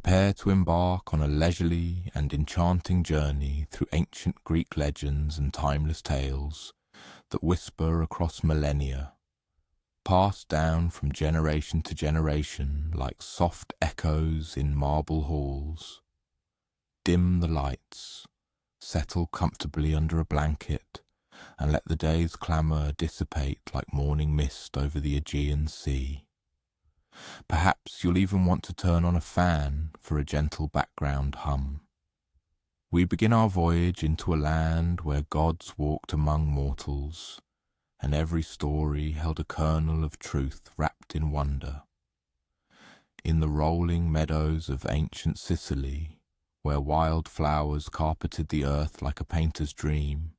Prepare to embark on a leisurely and enchanting journey through ancient Greek legends and timeless tales that whisper across millennia, passed down from generation to generation like soft echoes in marble halls. Dim the lights, settle comfortably under a blanket, and let the day's clamor dissipate like morning mist over the Aegean Sea. Perhaps you'll even want to turn on a fan for a gentle background hum. We begin our voyage into a land where gods walked among mortals, and every story held a kernel of truth wrapped in wonder. In the rolling meadows of ancient Sicily, where wild flowers carpeted the earth like a painter's dream,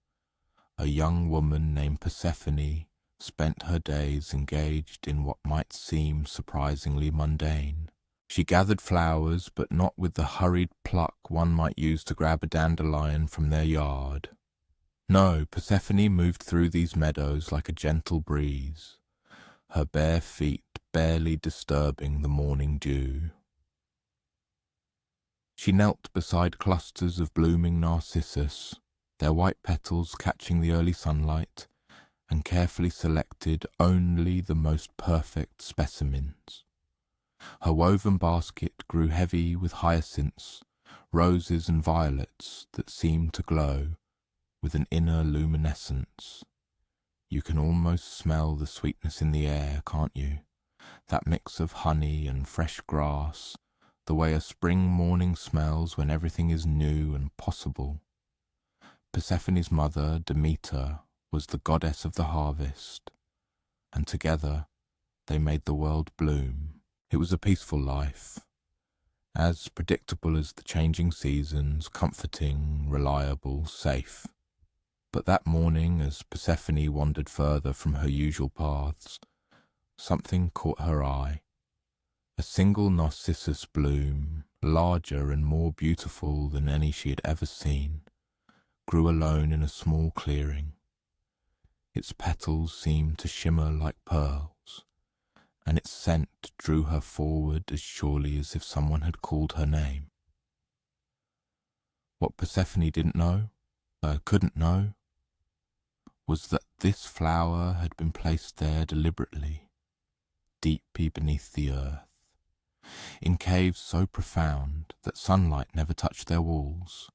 a young woman named Persephone spent her days engaged in what might seem surprisingly mundane. She gathered flowers, but not with the hurried pluck one might use to grab a dandelion from their yard. No, Persephone moved through these meadows like a gentle breeze, her bare feet barely disturbing the morning dew. She knelt beside clusters of blooming narcissus, their white petals catching the early sunlight, and carefully selected only the most perfect specimens. Her woven basket grew heavy with hyacinths, roses and violets that seemed to glow with an inner luminescence. You can almost smell the sweetness in the air, can't you? That mix of honey and fresh grass, the way a spring morning smells when everything is new and possible. Persephone's mother, Demeter, was the goddess of the harvest, and together they made the world bloom. It was a peaceful life, as predictable as the changing seasons, comforting, reliable, safe. But that morning, as Persephone wandered further from her usual paths, something caught her eye. A single narcissus bloom, larger and more beautiful than any she had ever seen, grew alone in a small clearing. Its petals seemed to shimmer like pearls, and its scent drew her forward as surely as if someone had called her name. What Persephone couldn't know, was that this flower had been placed there deliberately, deeply beneath the earth, in caves so profound that sunlight never touched their walls.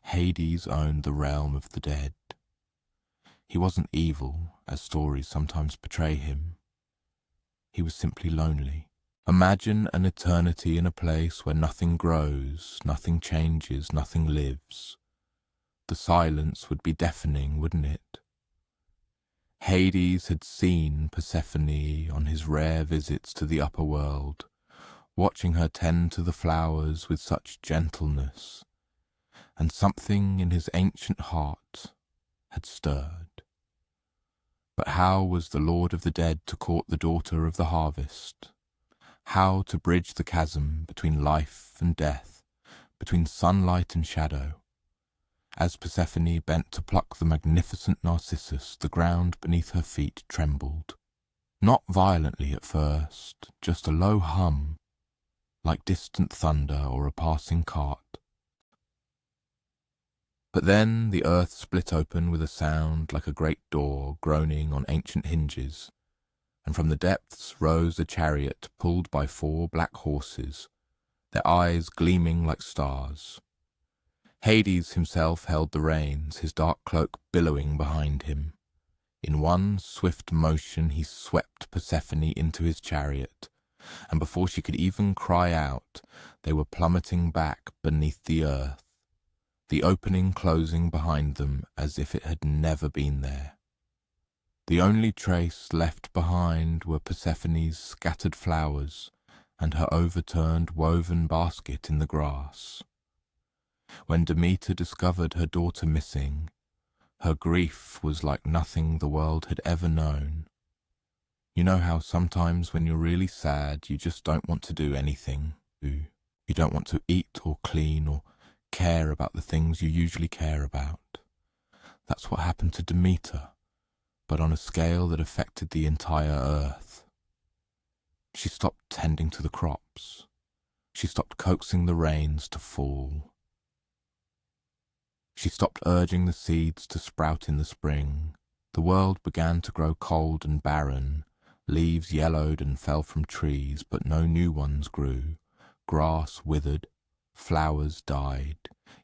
Hades owned the realm of the dead. He wasn't evil, as stories sometimes portray him. He was simply lonely. Imagine an eternity in a place where nothing grows, nothing changes, nothing lives. The silence would be deafening, wouldn't it? Hades had seen Persephone on his rare visits to the upper world, watching her tend to the flowers with such gentleness, and something in his ancient heart had stirred. But how was the Lord of the Dead to court the daughter of the harvest? How to bridge the chasm between life and death, between sunlight and shadow? As Persephone bent to pluck the magnificent narcissus, the ground beneath her feet trembled. Not violently at first, just a low hum, like distant thunder or a passing cart. But then the earth split open with a sound like a great door groaning on ancient hinges, and from the depths rose a chariot pulled by 4 black horses, their eyes gleaming like stars. Hades himself held the reins, his dark cloak billowing behind him. In one swift motion he swept Persephone into his chariot, and before she could even cry out, they were plummeting back beneath the earth, the opening closing behind them as if it had never been there. The only trace left behind were Persephone's scattered flowers and her overturned woven basket in the grass. When Demeter discovered her daughter missing, her grief was like nothing the world had ever known. You know how sometimes when you're really sad, you just don't want to do anything. You don't want to eat or clean or care about the things you usually care about. That's what happened to Demeter, but on a scale that affected the entire earth. She stopped tending to the crops. She stopped coaxing the rains to fall. She stopped urging the seeds to sprout in the spring. The world began to grow cold and barren. Leaves yellowed and fell from trees, but no new ones grew. Grass withered, flowers died.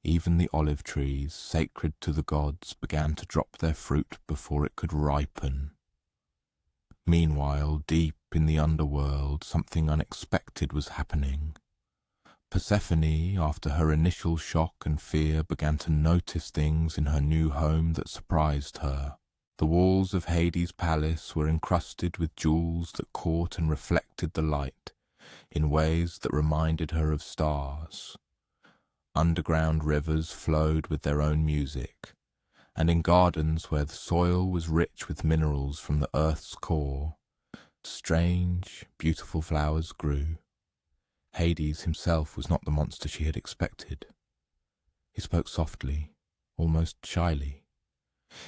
Even the olive trees, sacred to the gods, began to drop their fruit before it could ripen. Meanwhile, deep in the underworld, something unexpected was happening. Persephone, after her initial shock and fear, began to notice things in her new home that surprised her. The walls of Hades' palace were encrusted with jewels that caught and reflected the light in ways that reminded her of stars. Underground rivers flowed with their own music, and in gardens where the soil was rich with minerals from the earth's core, strange, beautiful flowers grew. Hades himself was not the monster she had expected. He spoke softly, almost shyly.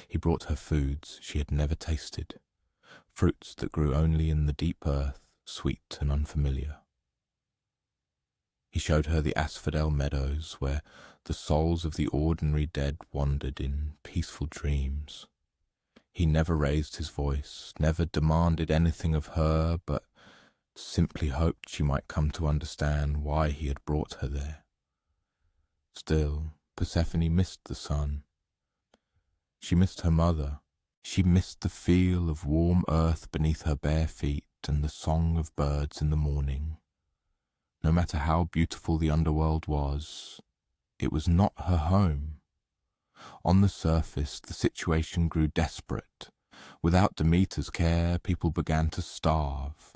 He brought her foods she had never tasted, fruits that grew only in the deep earth, sweet and unfamiliar. He showed her the asphodel meadows where the souls of the ordinary dead wandered in peaceful dreams. He never raised his voice, never demanded anything of her, but simply hoped she might come to understand why he had brought her there. Still, Persephone missed the sun. She missed her mother. She missed the feel of warm earth beneath her bare feet and the song of birds in the morning. No matter how beautiful the underworld was, it was not her home. On the surface, the situation grew desperate. Without Demeter's care, people began to starve.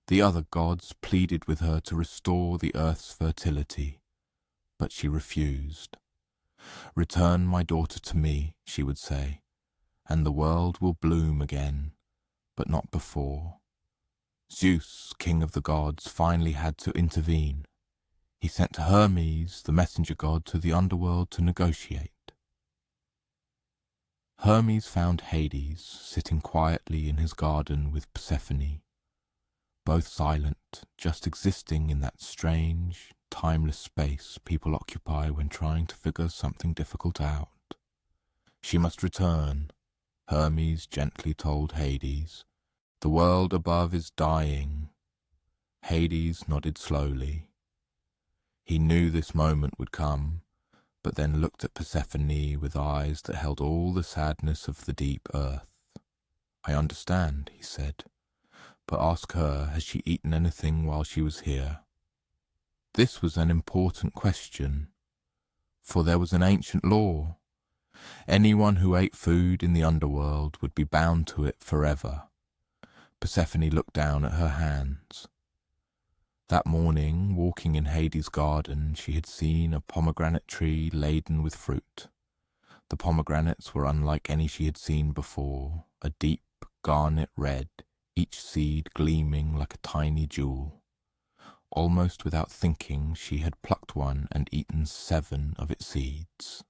The other gods pleaded with her to restore the earth's fertility, but she refused. "Return my daughter to me," she would say, "and the world will bloom again, but not before." Zeus, king of the gods, finally had to intervene. He sent Hermes, the messenger god, to the underworld to negotiate. Hermes found Hades sitting quietly in his garden with Persephone, both silent, just existing in that strange, timeless space people occupy when trying to figure something difficult out. "She must return," Hermes gently told Hades. "The world above is dying." Hades nodded slowly. He knew this moment would come, but then looked at Persephone with eyes that held all the sadness of the deep earth. "I understand," he said. "But ask her, has she eaten anything while she was here?" This was an important question, for there was an ancient law. Anyone who ate food in the underworld would be bound to it forever. Persephone looked down at her hands. That morning, walking in Hades' garden, she had seen a pomegranate tree laden with fruit. The pomegranates were unlike any she had seen before, a deep garnet red, each seed gleaming like a tiny jewel. Almost without thinking, she had plucked one and eaten 7 of its seeds.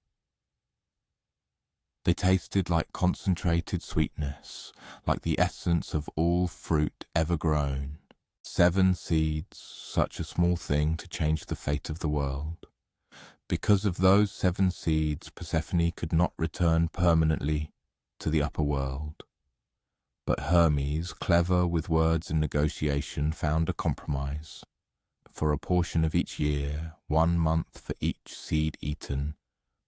They tasted like concentrated sweetness, like the essence of all fruit ever grown. 7 seeds, such a small thing to change the fate of the world. Because of those 7 seeds, Persephone could not return permanently to the upper world. But Hermes, clever with words and negotiation, found a compromise. For a portion of each year, 1 month for each seed eaten,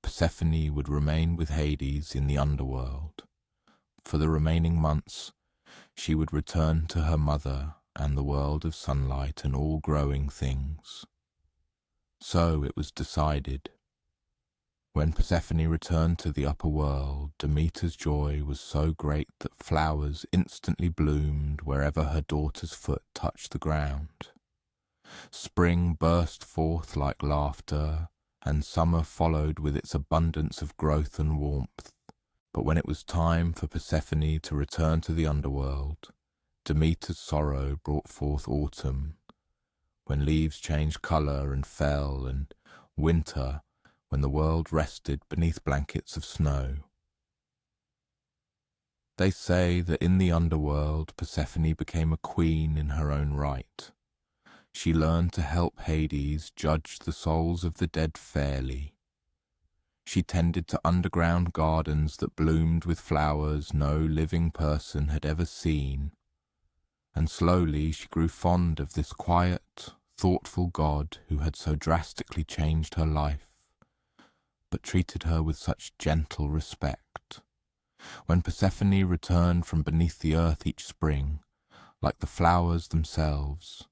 Persephone would remain with Hades in the underworld. For the remaining months, she would return to her mother and the world of sunlight and all growing things. So it was decided. When Persephone returned to the upper world, Demeter's joy was so great that flowers instantly bloomed wherever her daughter's foot touched the ground. Spring burst forth like laughter, and summer followed with its abundance of growth and warmth. But when it was time for Persephone to return to the underworld, Demeter's sorrow brought forth autumn, when leaves changed colour and fell, and winter, when the world rested beneath blankets of snow. They say that in the underworld Persephone became a queen in her own right. She learned to help Hades judge the souls of the dead fairly. She tended to underground gardens that bloomed with flowers no living person had ever seen, and slowly she grew fond of this quiet, thoughtful god who had so drastically changed her life, but treated her with such gentle respect. When Persephone returned from beneath the earth each spring, like the flowers themselves,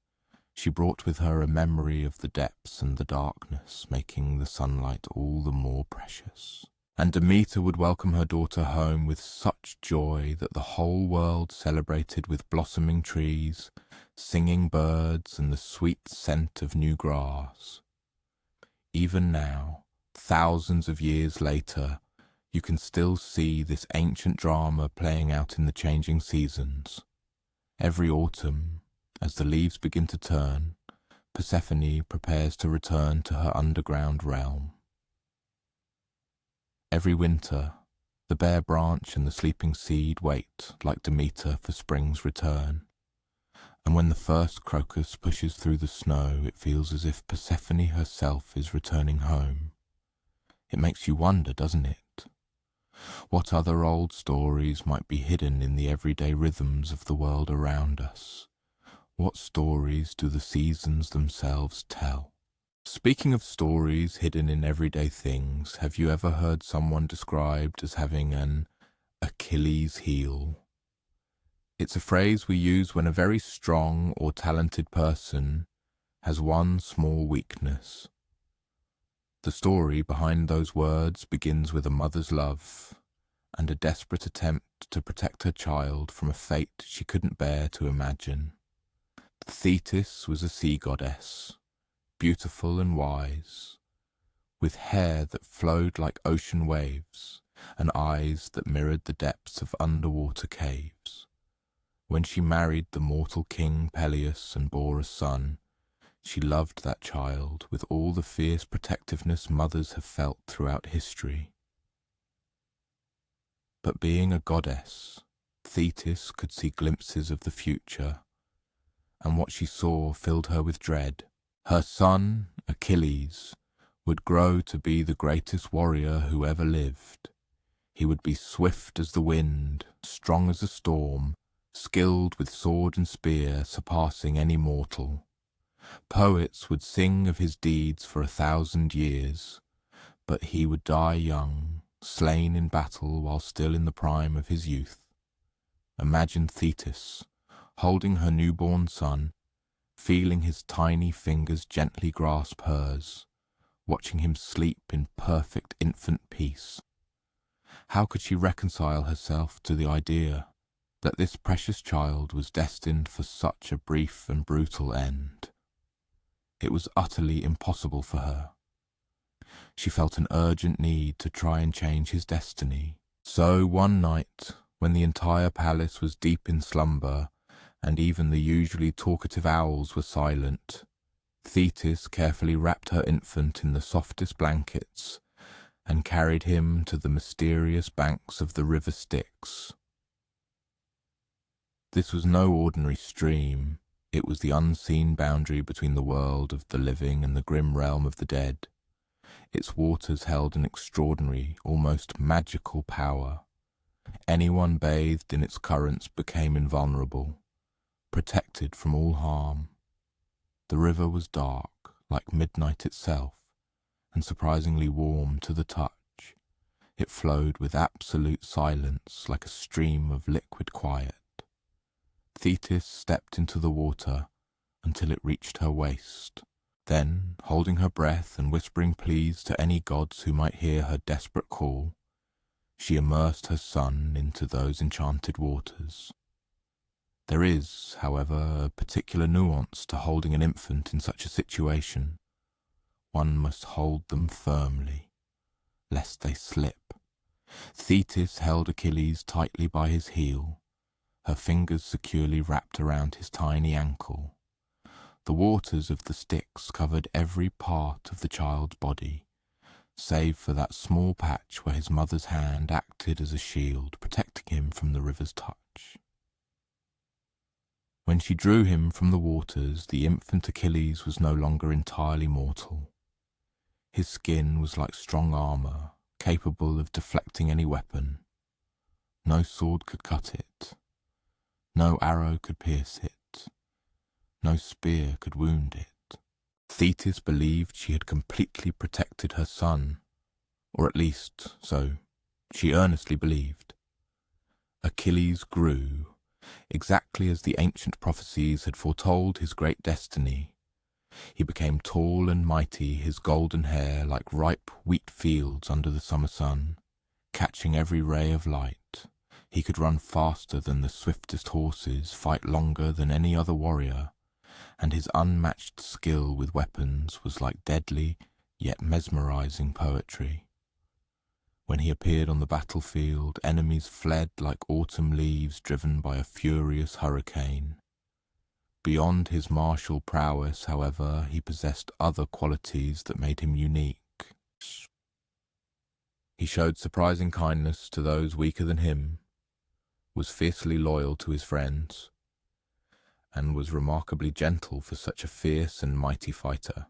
she brought with her a memory of the depths and the darkness, making the sunlight all the more precious. And Demeter would welcome her daughter home with such joy that the whole world celebrated with blossoming trees, singing birds, and the sweet scent of new grass. Even now, thousands of years later, you can still see this ancient drama playing out in the changing seasons. Every autumn, as the leaves begin to turn, Persephone prepares to return to her underground realm. Every winter, the bare branch and the sleeping seed wait, like Demeter, for spring's return. And when the first crocus pushes through the snow, it feels as if Persephone herself is returning home. It makes you wonder, doesn't it? What other old stories might be hidden in the everyday rhythms of the world around us? What stories do the seasons themselves tell? Speaking of stories hidden in everyday things, have you ever heard someone described as having an Achilles heel? It's a phrase we use when a very strong or talented person has one small weakness. The story behind those words begins with a mother's love and a desperate attempt to protect her child from a fate she couldn't bear to imagine. Thetis was a sea goddess, beautiful and wise, with hair that flowed like ocean waves and eyes that mirrored the depths of underwater caves. When she married the mortal king Peleus and bore a son, she loved that child with all the fierce protectiveness mothers have felt throughout history. But being a goddess, Thetis could see glimpses of the future, and what she saw filled her with dread. Her son, Achilles, would grow to be the greatest warrior who ever lived. He would be swift as the wind, strong as a storm, skilled with sword and spear, surpassing any mortal. Poets would sing of his deeds for 1,000 years, but he would die young, slain in battle while still in the prime of his youth. Imagine Thetis, holding her newborn son, feeling his tiny fingers gently grasp hers, watching him sleep in perfect infant peace. How could she reconcile herself to the idea that this precious child was destined for such a brief and brutal end? It was utterly impossible for her. She felt an urgent need to try and change his destiny. So one night, when the entire palace was deep in slumber, and even the usually talkative owls were silent, Thetis carefully wrapped her infant in the softest blankets and carried him to the mysterious banks of the river Styx. This was no ordinary stream. It was the unseen boundary between the world of the living and the grim realm of the dead. Its waters held an extraordinary, almost magical power. Anyone bathed in its currents became invulnerable, protected from all harm. The river was dark, like midnight itself, and surprisingly warm to the touch. It flowed with absolute silence, like a stream of liquid quiet. Thetis stepped into the water until it reached her waist. Then, holding her breath and whispering pleas to any gods who might hear her desperate call, she immersed her son into those enchanted waters. There is, however, a particular nuance to holding an infant in such a situation. One must hold them firmly, lest they slip. Thetis held Achilles tightly by his heel, her fingers securely wrapped around his tiny ankle. The waters of the Styx covered every part of the child's body, save for that small patch where his mother's hand acted as a shield, protecting him from the river's touch. When she drew him from the waters, the infant Achilles was no longer entirely mortal. His skin was like strong armour, capable of deflecting any weapon. No sword could cut it. No arrow could pierce it. No spear could wound it. Thetis believed she had completely protected her son, or at least so she earnestly believed. Achilles grew, exactly as the ancient prophecies had foretold his great destiny. He became tall and mighty, his golden hair like ripe wheat fields under the summer sun, catching every ray of light. He could run faster than the swiftest horses, fight longer than any other warrior, and his unmatched skill with weapons was like deadly yet mesmerizing poetry. When he appeared on the battlefield, enemies fled like autumn leaves driven by a furious hurricane. Beyond his martial prowess, however, he possessed other qualities that made him unique. He showed surprising kindness to those weaker than him, was fiercely loyal to his friends, and was remarkably gentle for such a fierce and mighty fighter.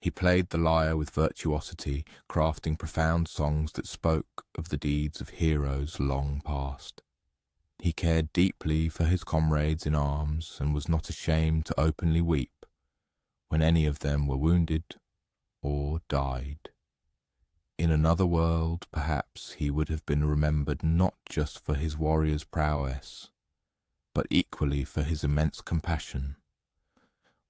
He played the lyre with virtuosity, crafting profound songs that spoke of the deeds of heroes long past. He cared deeply for his comrades in arms and was not ashamed to openly weep when any of them were wounded or died. In another world, perhaps, he would have been remembered not just for his warrior's prowess, but equally for his immense compassion.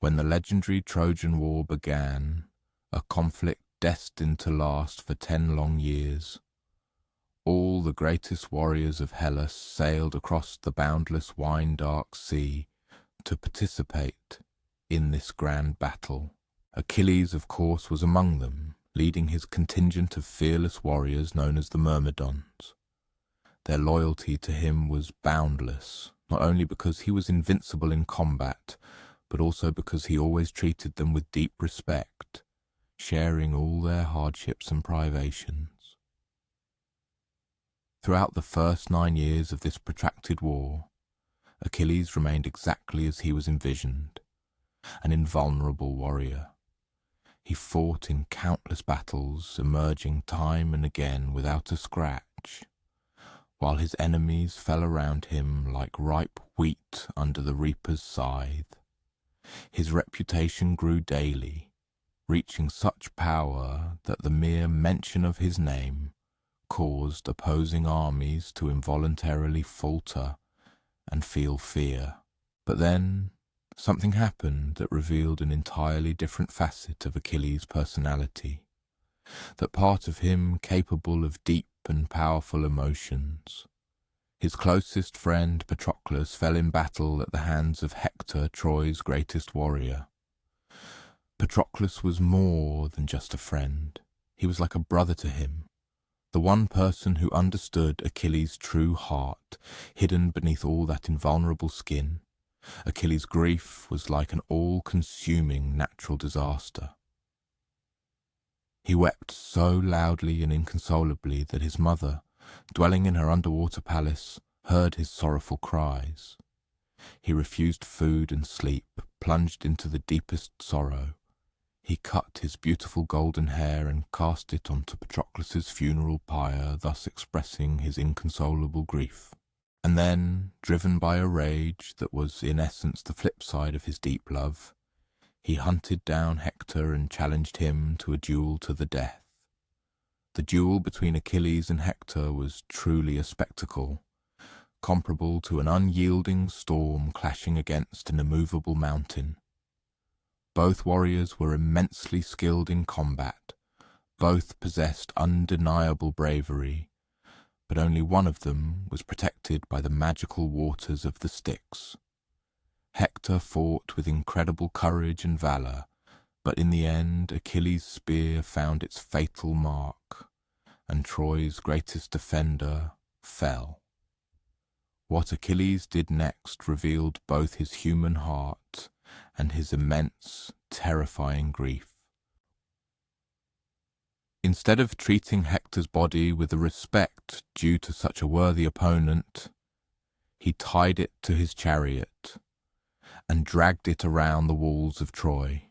When the legendary Trojan War began, a conflict destined to last for 10 long years, all the greatest warriors of Hellas sailed across the boundless wine-dark sea to participate in this grand battle. Achilles, of course, was among them, leading his contingent of fearless warriors known as the Myrmidons. Their loyalty to him was boundless, not only because he was invincible in combat, but also because he always treated them with deep respect, sharing all their hardships and privations. Throughout the first 9 years of this protracted war, Achilles remained exactly as he was envisioned, an invulnerable warrior. He fought in countless battles, emerging time and again without a scratch, while his enemies fell around him like ripe wheat under the reaper's scythe. His reputation grew daily, reaching such power that the mere mention of his name caused opposing armies to involuntarily falter and feel fear. But then something happened that revealed an entirely different facet of Achilles' personality, that part of him capable of deep and powerful emotions. His closest friend Patroclus fell in battle at the hands of Hector, Troy's greatest warrior. Patroclus was more than just a friend. He was like a brother to him, the one person who understood Achilles' true heart, hidden beneath all that invulnerable skin. Achilles' grief was like an all-consuming natural disaster. He wept so loudly and inconsolably that his mother, dwelling in her underwater palace, heard his sorrowful cries. He refused food and sleep, plunged into the deepest sorrow. He cut his beautiful golden hair and cast it onto Patroclus's funeral pyre, thus expressing his inconsolable grief. And then, driven by a rage that was in essence the flip side of his deep love, he hunted down Hector and challenged him to a duel to the death. The duel between Achilles and Hector was truly a spectacle, comparable to an unyielding storm clashing against an immovable mountain. Both warriors were immensely skilled in combat, both possessed undeniable bravery, but only one of them was protected by the magical waters of the Styx. Hector fought with incredible courage and valour, but in the end Achilles' spear found its fatal mark, and Troy's greatest defender fell. What Achilles did next revealed both his human heart and his immense, terrifying grief. Instead of treating Hector's body with the respect due to such a worthy opponent, he tied it to his chariot, and dragged it around the walls of Troy.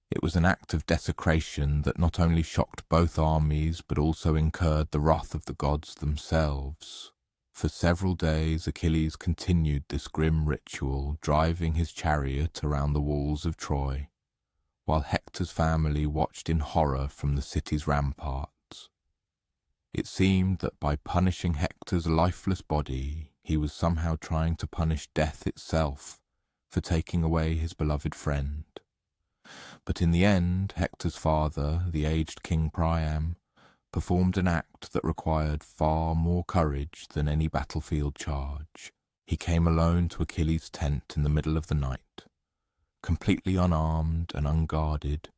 It was an act of desecration that not only shocked both armies but also incurred the wrath of the gods themselves. For several days Achilles continued this grim ritual, driving his chariot around the walls of Troy, while Hector's family watched in horror from the city's ramparts. It seemed that by punishing Hector's lifeless body, he was somehow trying to punish death itself for taking away his beloved friend. But in the end, Hector's father, the aged King Priam, performed an act that required far more courage than any battlefield charge. He came alone to Achilles' tent in the middle of the night, completely unarmed and unguarded,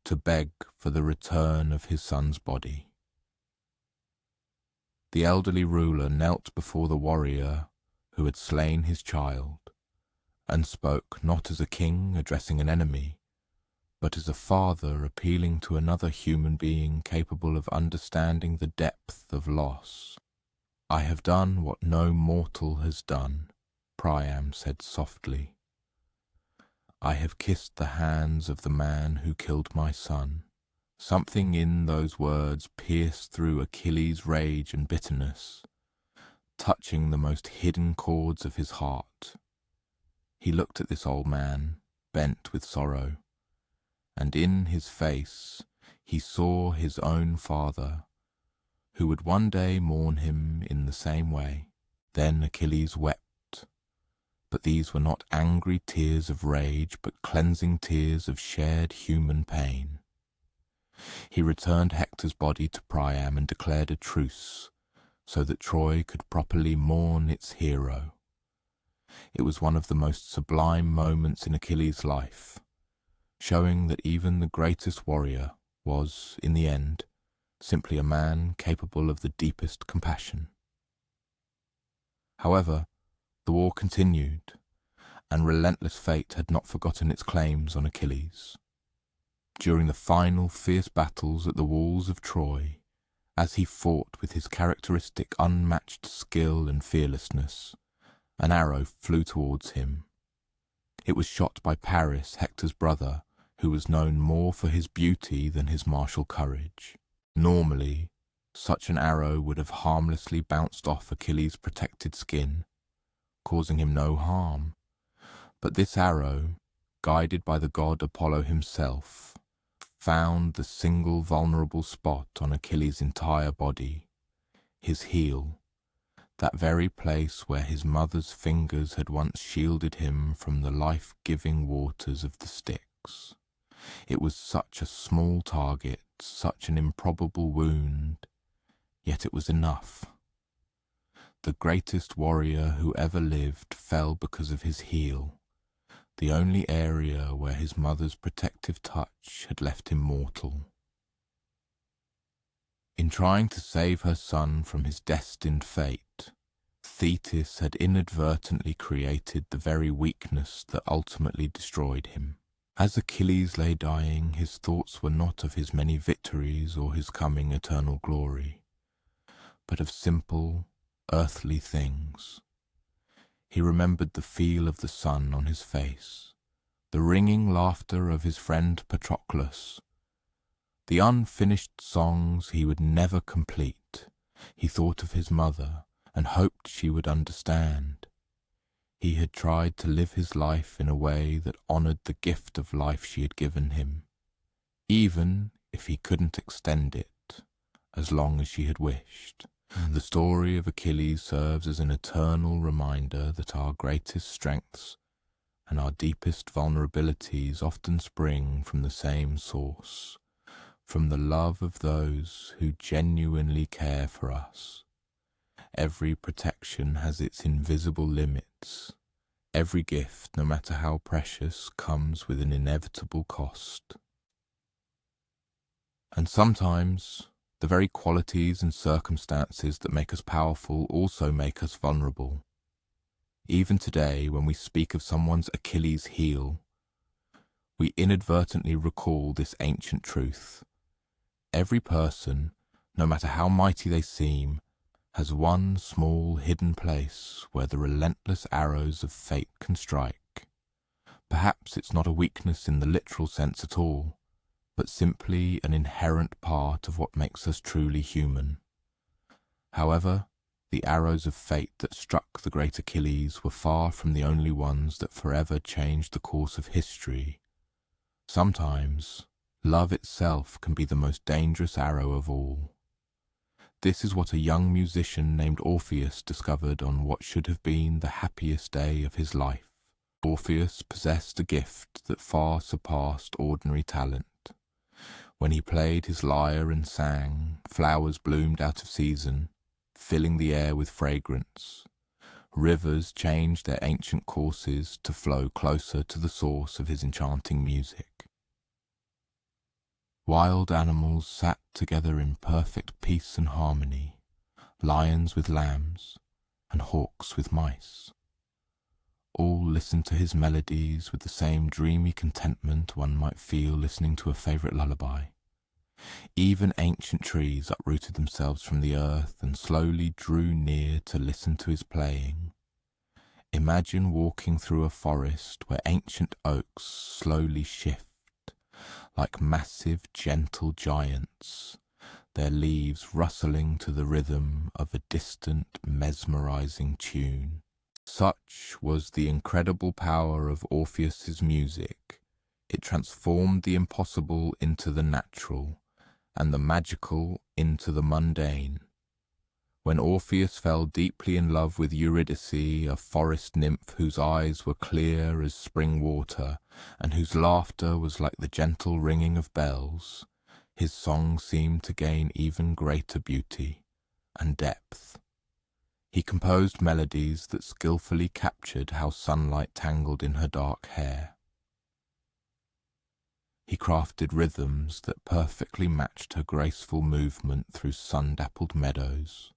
to beg for the return of his son's body. The elderly ruler knelt before the warrior who had slain his child, and spoke not as a king addressing an enemy, but as a father appealing to another human being capable of understanding the depth of loss. "I have done what no mortal has done," Priam said softly. "I have kissed the hands of the man who killed my son." Something in those words pierced through Achilles' rage and bitterness, touching the most hidden chords of his heart. He looked at this old man, bent with sorrow, and in his face he saw his own father, who would one day mourn him in the same way. Then Achilles wept, but these were not angry tears of rage, but cleansing tears of shared human pain. He returned Hector's body to Priam and declared a truce, so that Troy could properly mourn its hero. It was one of the most sublime moments in Achilles' life, showing that even the greatest warrior was, in the end, simply a man capable of the deepest compassion. However, the war continued, and relentless fate had not forgotten its claims on Achilles. During the final fierce battles at the walls of Troy, as he fought with his characteristic unmatched skill and fearlessness, an arrow flew towards him. It was shot by Paris, Hector's brother, who was known more for his beauty than his martial courage. Normally, such an arrow would have harmlessly bounced off Achilles' protected skin, causing him no harm. But this arrow, guided by the god Apollo himself, found the single vulnerable spot on Achilles' entire body, his heel, that very place where his mother's fingers had once shielded him from the life-giving waters of the Styx. It was such a small target, such an improbable wound, yet it was enough. The greatest warrior who ever lived fell because of his heel, the only area where his mother's protective touch had left him mortal. In trying to save her son from his destined fate, Thetis had inadvertently created the very weakness that ultimately destroyed him. As Achilles lay dying, his thoughts were not of his many victories or his coming eternal glory, but of simple, earthly things. He remembered the feel of the sun on his face, the ringing laughter of his friend Patroclus, the unfinished songs he would never complete. He thought of his mother and hoped she would understand. He had tried to live his life in a way that honored the gift of life she had given him, even if he couldn't extend it as long as she had wished. The story of Achilles serves as an eternal reminder that our greatest strengths and our deepest vulnerabilities often spring from the same source, from the love of those who genuinely care for us. Every protection has its invisible limits. Every gift, no matter how precious, comes with an inevitable cost. And sometimes, the very qualities and circumstances that make us powerful also make us vulnerable. Even today, when we speak of someone's Achilles' heel, we inadvertently recall this ancient truth. Every person, no matter how mighty they seem, has one small hidden place where the relentless arrows of fate can strike. Perhaps it's not a weakness in the literal sense at all, but simply an inherent part of what makes us truly human. However, the arrows of fate that struck the great Achilles were far from the only ones that forever changed the course of history. Sometimes, love itself can be the most dangerous arrow of all. This is what a young musician named Orpheus discovered on what should have been the happiest day of his life. Orpheus possessed a gift that far surpassed ordinary talent. When he played his lyre and sang, flowers bloomed out of season, filling the air with fragrance. Rivers changed their ancient courses to flow closer to the source of his enchanting music. Wild animals sat together in perfect peace and harmony, lions with lambs, and hawks with mice. All listened to his melodies with the same dreamy contentment one might feel listening to a favourite lullaby. Even ancient trees uprooted themselves from the earth and slowly drew near to listen to his playing. Imagine walking through a forest where ancient oaks slowly shift, like massive, gentle giants, their leaves rustling to the rhythm of a distant, mesmerizing tune. Such was the incredible power of Orpheus's music. It transformed the impossible into the natural, and the magical into the mundane. When Orpheus fell deeply in love with Eurydice, a forest nymph whose eyes were clear as spring water, and whose laughter was like the gentle ringing of bells, his song seemed to gain even greater beauty and depth. He composed melodies that skillfully captured how sunlight tangled in her dark hair. He crafted rhythms that perfectly matched her graceful movement through sun-dappled meadows,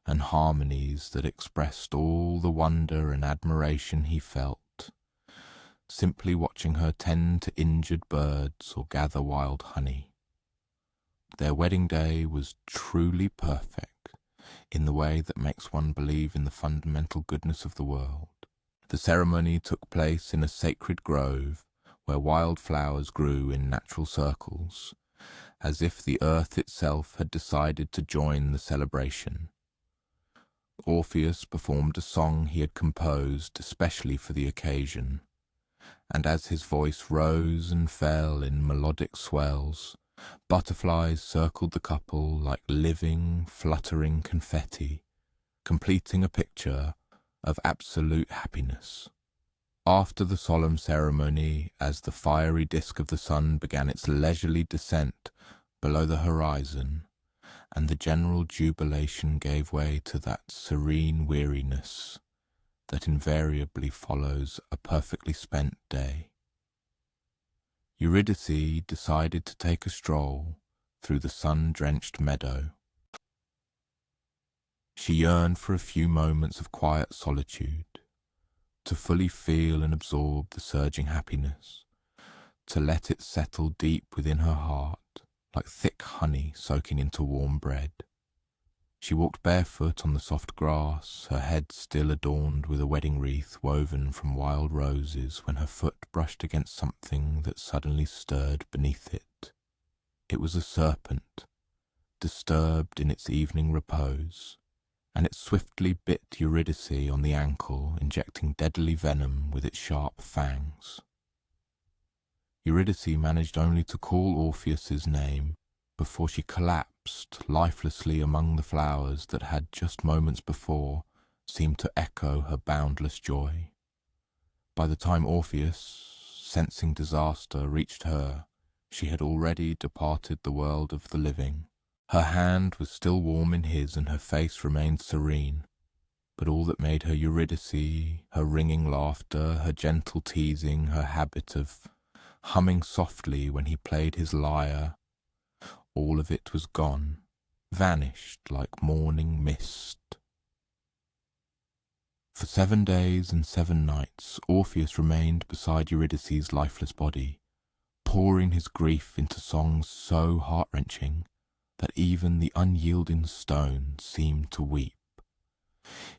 and harmonies that expressed all the wonder and admiration he felt, simply watching her tend to injured birds or gather wild honey. Their wedding day was truly perfect in the way that makes one believe in the fundamental goodness of the world. The ceremony took place in a sacred grove where wildflowers grew in natural circles, as if the earth itself had decided to join the celebration. Orpheus performed a song he had composed especially for the occasion, and as his voice rose and fell in melodic swells, butterflies circled the couple like living, fluttering confetti, completing a picture of absolute happiness. After the solemn ceremony, as the fiery disk of the sun began its leisurely descent below the horizon, and the general jubilation gave way to that serene weariness that invariably follows a perfectly spent day, Eurydice decided to take a stroll through the sun-drenched meadow. She yearned for a few moments of quiet solitude, to fully feel and absorb the surging happiness, to let it settle deep within her heart, like thick honey soaking into warm bread. She walked barefoot on the soft grass, her head still adorned with a wedding wreath woven from wild roses, when her foot brushed against something that suddenly stirred beneath it. It was a serpent, disturbed in its evening repose, and it swiftly bit Eurydice on the ankle, injecting deadly venom with its sharp fangs. Eurydice managed only to call Orpheus's name before she collapsed lifelessly among the flowers that had just moments before seemed to echo her boundless joy. By the time Orpheus, sensing disaster, reached her, she had already departed the world of the living. Her hand was still warm in his and her face remained serene, but all that made her Eurydice, her ringing laughter, her gentle teasing, her habit of humming softly when he played his lyre, all of it was gone, vanished like morning mist. For 7 days and 7 nights Orpheus remained beside Eurydice's lifeless body, pouring his grief into songs so heart-wrenching that even the unyielding stone seemed to weep.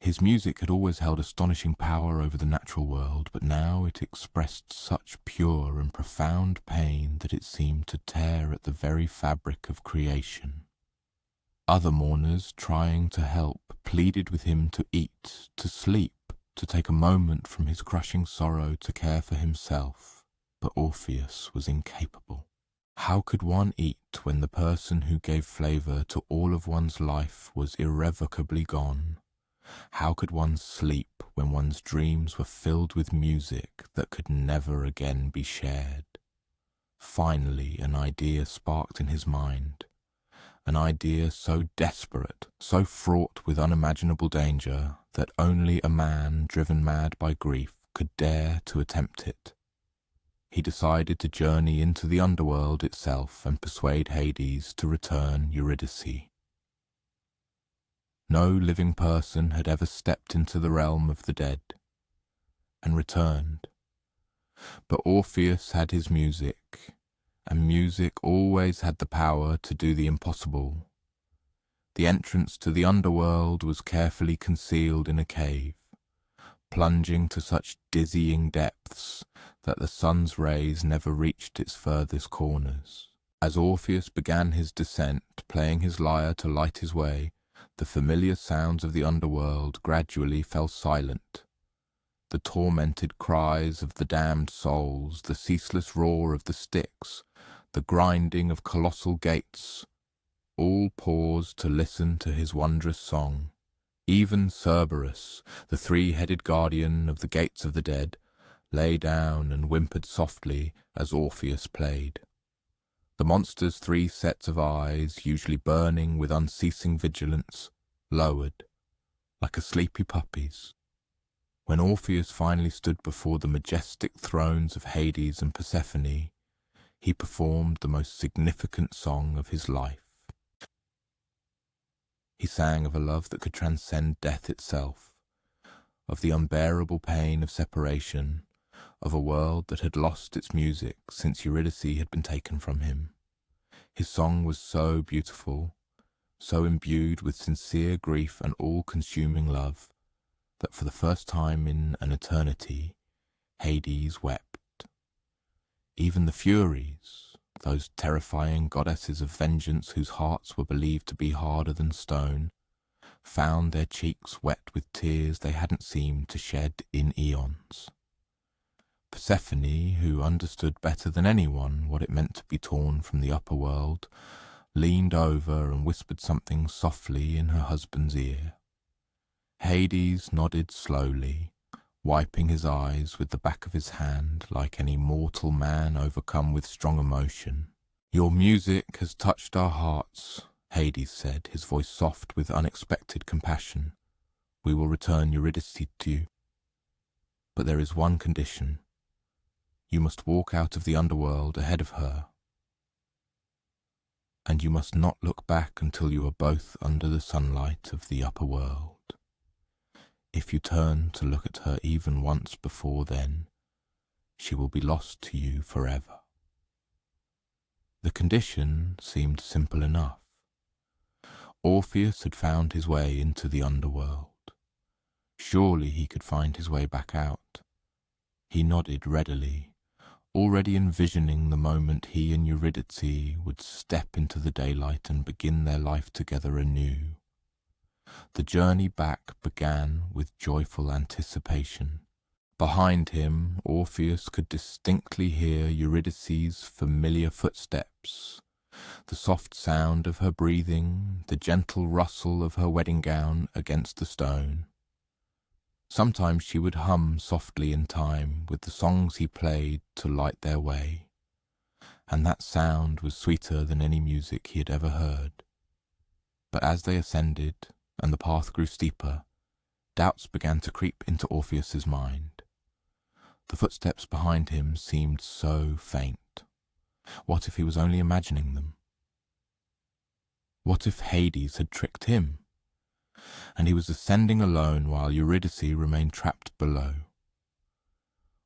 His music had always held astonishing power over the natural world, but now it expressed such pure and profound pain that it seemed to tear at the very fabric of creation. Other mourners, trying to help, pleaded with him to eat, to sleep, to take a moment from his crushing sorrow to care for himself, but Orpheus was incapable. How could one eat when the person who gave flavour to all of one's life was irrevocably gone? How could one sleep when one's dreams were filled with music that could never again be shared? Finally, an idea sparked in his mind, an idea so desperate, so fraught with unimaginable danger, that only a man driven mad by grief could dare to attempt it. He decided to journey into the underworld itself and persuade Hades to return Eurydice. No living person had ever stepped into the realm of the dead and returned. But Orpheus had his music, and music always had the power to do the impossible. The entrance to the underworld was carefully concealed in a cave, plunging to such dizzying depths that the sun's rays never reached its furthest corners. As Orpheus began his descent, playing his lyre to light his way, the familiar sounds of the underworld gradually fell silent. The tormented cries of the damned souls, the ceaseless roar of the Styx, the grinding of colossal gates, all paused to listen to his wondrous song. Even Cerberus, the three-headed guardian of the gates of the dead, lay down and whimpered softly as Orpheus played. The monster's three sets of eyes, usually burning with unceasing vigilance, lowered, like a sleepy puppy's. When Orpheus finally stood before the majestic thrones of Hades and Persephone, he performed the most significant song of his life. He sang of a love that could transcend death itself, of the unbearable pain of separation, of a world that had lost its music since Eurydice had been taken from him. His song was so beautiful, so imbued with sincere grief and all-consuming love, that for the first time in an eternity, Hades wept. Even the Furies, those terrifying goddesses of vengeance whose hearts were believed to be harder than stone, found their cheeks wet with tears they hadn't seemed to shed in eons. Persephone, who understood better than anyone what it meant to be torn from the upper world, leaned over and whispered something softly in her husband's ear. Hades nodded slowly, wiping his eyes with the back of his hand like any mortal man overcome with strong emotion. "Your music has touched our hearts," Hades said, his voice soft with unexpected compassion. "We will return Eurydice to you. But there is one condition. You must walk out of the underworld ahead of her, and you must not look back until you are both under the sunlight of the upper world. If you turn to look at her even once before then, she will be lost to you forever." The condition seemed simple enough. Orpheus had found his way into the underworld. Surely he could find his way back out. He nodded readily, already envisioning the moment he and Eurydice would step into the daylight and begin their life together anew. The journey back began with joyful anticipation. Behind him, Orpheus could distinctly hear Eurydice's familiar footsteps, the soft sound of her breathing, the gentle rustle of her wedding gown against the stone. Sometimes she would hum softly in time with the songs he played to light their way, and that sound was sweeter than any music he had ever heard. But as they ascended, and the path grew steeper, doubts began to creep into Orpheus's mind. The footsteps behind him seemed so faint. What if he was only imagining them? What if Hades had tricked him, and he was ascending alone while Eurydice remained trapped below?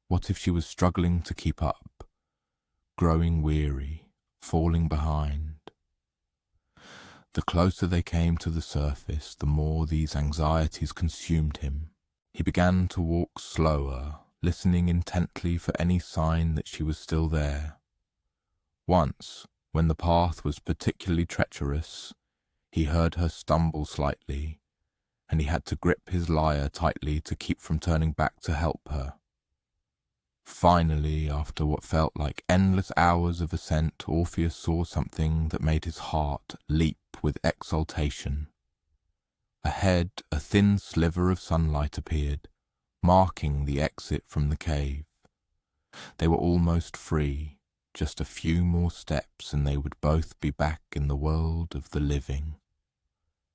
What if she was struggling to keep up, growing weary, falling behind? The closer they came to the surface, the more these anxieties consumed him. He began to walk slower, listening intently for any sign that she was still there. Once, when the path was particularly treacherous, he heard her stumble slightly, and he had to grip his lyre tightly to keep from turning back to help her. Finally, after what felt like endless hours of ascent, Orpheus saw something that made his heart leap with exultation. Ahead, a thin sliver of sunlight appeared, marking the exit from the cave. They were almost free, just a few more steps and they would both be back in the world of the living.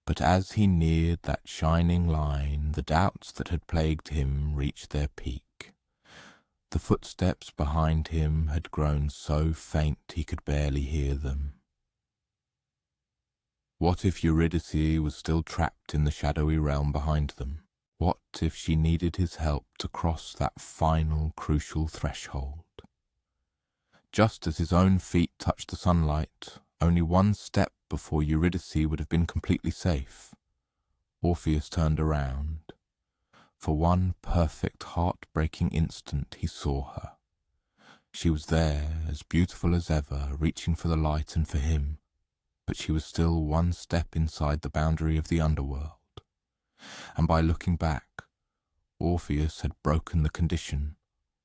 But as he neared that shining line, the doubts that had plagued him reached their peak. The footsteps behind him had grown so faint he could barely hear them. What if Eurydice was still trapped in the shadowy realm behind them? What if she needed his help to cross that final, crucial threshold? Just as his own feet touched the sunlight, only one step before Eurydice would have been completely safe, Orpheus turned around. For one perfect, heart-breaking instant he saw her. She was there, as beautiful as ever, reaching for the light and for him, but she was still one step inside the boundary of the underworld. And by looking back, Orpheus had broken the condition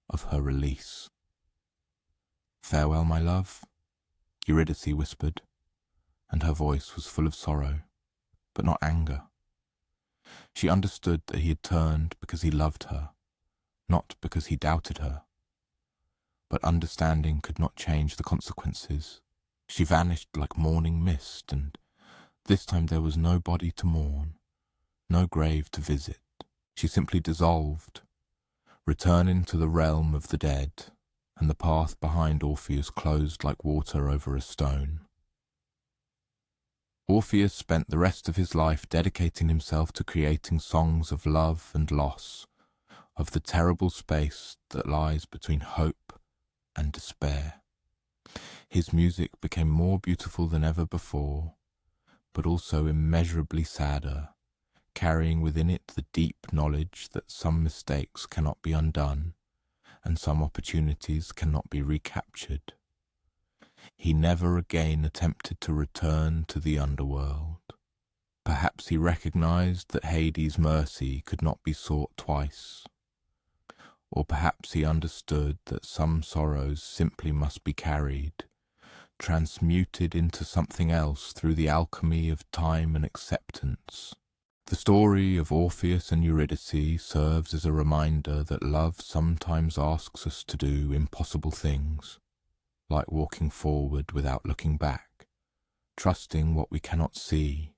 of her release. "Farewell, my love," Eurydice whispered, and her voice was full of sorrow, but not anger. She understood that he had turned because he loved her, not because he doubted her. But understanding could not change the consequences. She vanished like morning mist, and this time there was no body to mourn, no grave to visit. She simply dissolved, returning to the realm of the dead, and the path behind Orpheus closed like water over a stone. Orpheus spent the rest of his life dedicating himself to creating songs of love and loss, of the terrible space that lies between hope and despair. His music became more beautiful than ever before, but also immeasurably sadder, carrying within it the deep knowledge that some mistakes cannot be undone, and some opportunities cannot be recaptured. He never again attempted to return to the underworld. Perhaps he recognized that Hades' mercy could not be sought twice. Or perhaps he understood that some sorrows simply must be carried, transmuted into something else through the alchemy of time and acceptance. The story of Orpheus and Eurydice serves as a reminder that love sometimes asks us to do impossible things, like walking forward without looking back, trusting what we cannot see,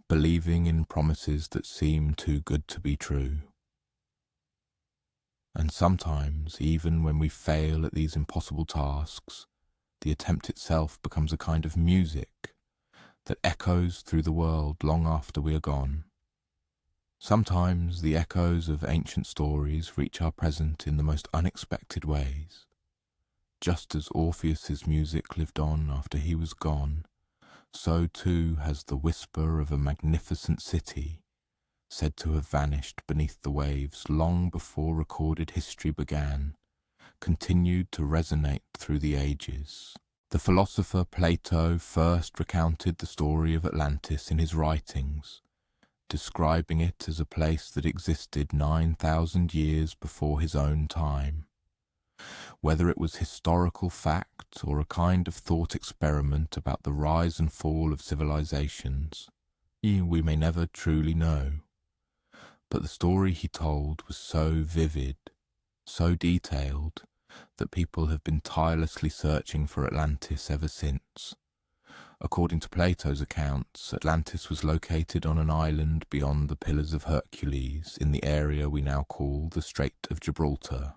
believing in promises that seem too good to be true. And sometimes, even when we fail at these impossible tasks, the attempt itself becomes a kind of music that echoes through the world long after we are gone. Sometimes the echoes of ancient stories reach our present in the most unexpected ways. Just as Orpheus's music lived on after he was gone, so too has the whisper of a magnificent city, said to have vanished beneath the waves long before recorded history began, continued to resonate through the ages. The philosopher Plato first recounted the story of Atlantis in his writings, describing it as a place that existed 9,000 years before his own time. Whether it was historical fact or a kind of thought experiment about the rise and fall of civilizations, we may never truly know. But the story he told was so vivid, so detailed, that people have been tirelessly searching for Atlantis ever since. According to Plato's accounts, Atlantis was located on an island beyond the Pillars of Hercules in the area we now call the Strait of Gibraltar.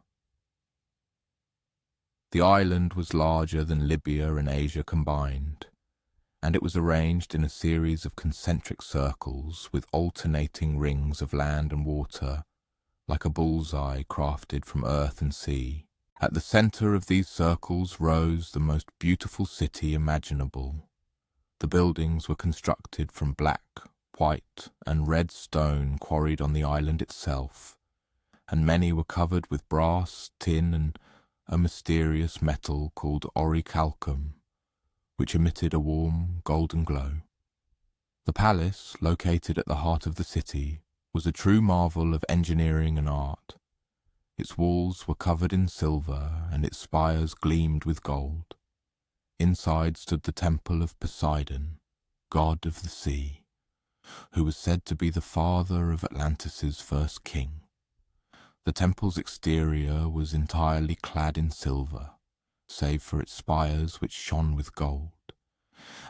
The island was larger than Libya and Asia combined, and it was arranged in a series of concentric circles with alternating rings of land and water, like a bullseye crafted from earth and sea. At the center of these circles rose the most beautiful city imaginable, The buildings were constructed from black, white, and red stone quarried on the island itself, and many were covered with brass, tin, and a mysterious metal called orichalcum, which emitted a warm, golden glow. The palace, located at the heart of the city, was a true marvel of engineering and art. Its walls were covered in silver, and its spires gleamed with gold. Inside stood the temple of Poseidon, god of the sea, who was said to be the father of Atlantis' first king. The temple's exterior was entirely clad in silver, save for its spires which shone with gold,